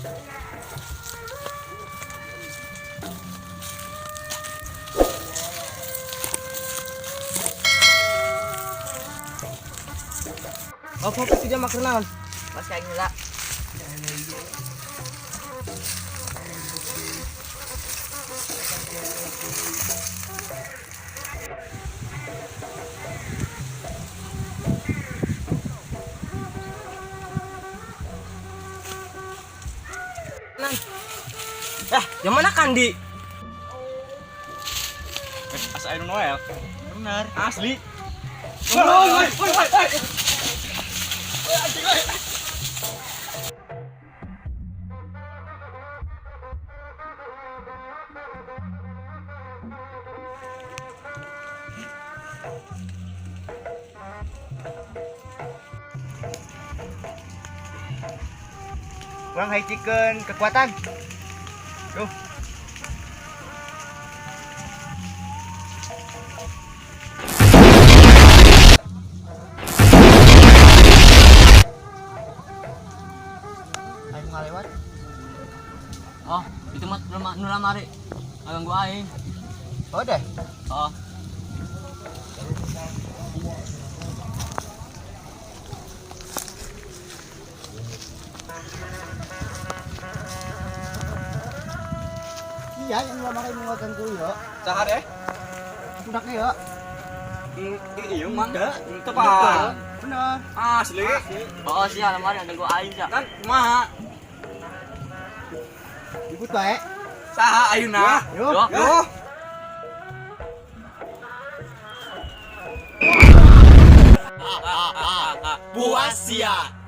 Apa sih dia makan naon? Mas kayak gila. Yang mana Kandi? Asa Iron Noel. Benar. Asli. Woi. Kurang high chicken kekuatan. Tuh. Aing ngalewat. Oh, itu mah nu lamari. Agang gua aing. Oh deh. Oh. Iya, yang lama kayak menguatkan ku yo. Cahar Budaknya yo. Iya mah. Bener. Bener. Asli. Oh, sia lamari agang gua aing sia. Kan mah Ikut bae. saha ayeuna? Yo. Yo. Buas sia.